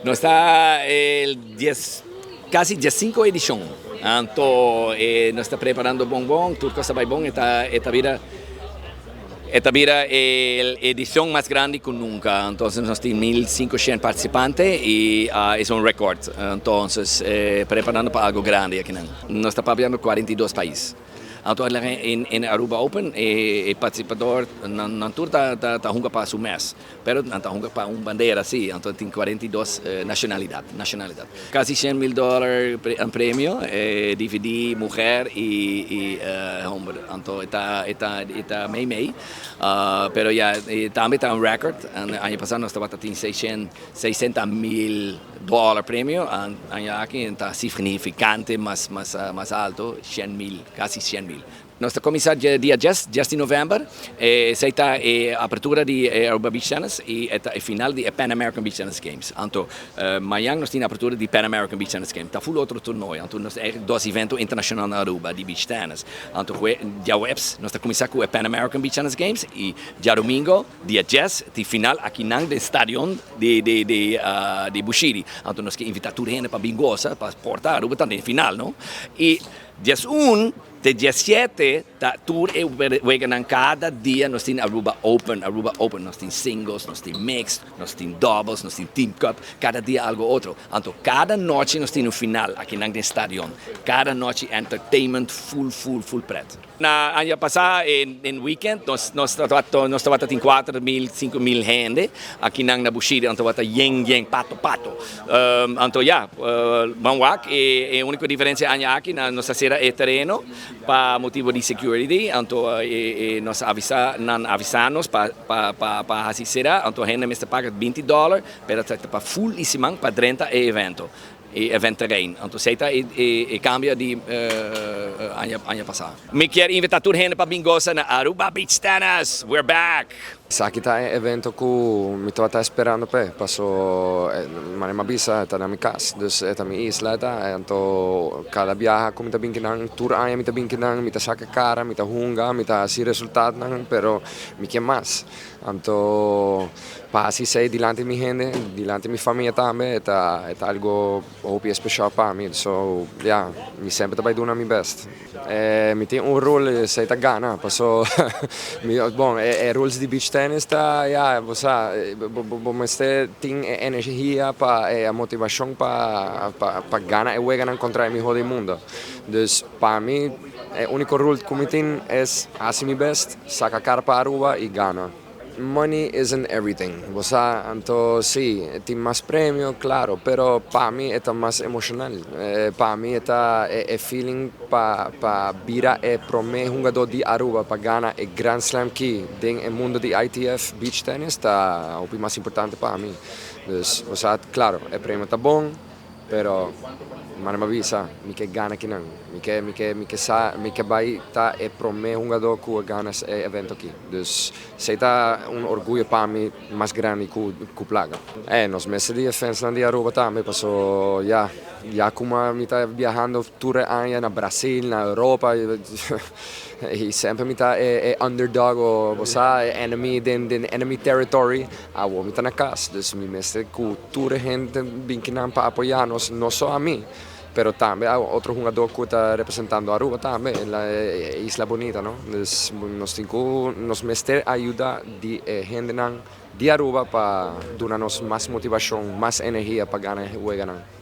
No está casi 15 edición. Entonces, nos está preparando bombón, todo cosa va bon, esta vida la edición más grande que nunca. Entonces, nos tenemos 1.500 participantes y es un récord. Entonces, preparando para algo grande aquí. Nos está paviando 42 países. Entonces, en Aruba Open, el participador no está jugando para su mes, pero está jugando para una bandera, sí. Entonces, tiene 42 nacionalidades. Casi $100,000 en premio, DVD, mujer y hombre. Entonces, está meio. Pero ya, también está un récord. El año pasado nos estaba teniendo $600,000 premio. Año aquí está significante más alto, 100,000, casi 100,000. Nuestra comisaria dia 10 de novembro, será a apertura de Aruba Beach Tennis e a final de Pan American Beach Tennis Games. Então, amanhã nós temos a apertura de Pan American Beach Tennis Games. Está full outro torneio. Então, nós temos dois eventos internacionais na Aruba de Beach Tennis. Então, dia webs, nós estamos começando com o Pan American Beach Tennis Games e dia domingo, dia 10, de final aqui no estádio de Bushiri. Então, nós queremos invitar toda a gente para bingosa, para portar a Aruba também final, não? E dia 1 de 17, da tour e wegan cada dia nós temos Aruba Open, nós temos singles, nós temos mixed, nós temos doubles, nós temos team cup, cada dia algo outro. Então, cada noite nós temos um final aqui no estádio. Cada noite entertainment full preto. Na ano passado, em weekend, nós estávamos em 4,000, 5,000 gente aqui na Bushiri, então estava yang, pato. Então, vamos lá, e a única diferença aqui na nossa sera é terreno, para motivo de security, então nós avisamos para a será, então a gente me paga $20, para full e para 30 evento. Event terrein. Então, seita e cambia de ano passado. Me quero invitar toda a gente para bingosa na Aruba Beach Tennis. We're back! Aqui está evento que me estava esperando para passo uma bisa está na minha casa, dus é minha isla tá, então cada viagem como está bem que não tour aí me está bem que não me está saca cara, me está hunga, me está assim resultado não, pero me quer mais, então para assim sair diante de minha gente, diante de minha família também, é algo hope especial para mim, so me sempre está dando meu best. Me tem rol sei tá gana, passo bom é roles de beach tennis tá, você tem energia para a motivação para ganhar e ganhar contra o melhor do mundo. Dus para mim, o único role que eu tenho é fazer meu best, sacar cara para Aruba e ganhar. Money isn't everything, então sim, tem mais prêmio, claro, pero para mim é mais emocional. Para mim é feeling para virar para mim jogador de Aruba para ganhar o Grand Slam aqui no mundo de ITF Beach Tennis está o mais importante para mim. Dus claro, o prêmio está bom, pero mas não avisa, me quer ganhar aqui não, me quer vai tá é para mim jogador que ganha esse evento aqui. Dus está orgulho para mim mais grande que o plaga. Nos meses de fans de Aruba também passou como me está viajando tour anos na Brasil, na Europa e sempre me está underdog ou enemy enemy territory, me está na casa. Dus me mestre que tour gente bem que não para apoiar-nos, não só a mim. Pero também outro jogador que está representando Aruba também, na Isla Bonita, não? Nós temos nos mestre ajuda de gente de Aruba para dar-nos mais motivação, mais energia para ganhar o jogo.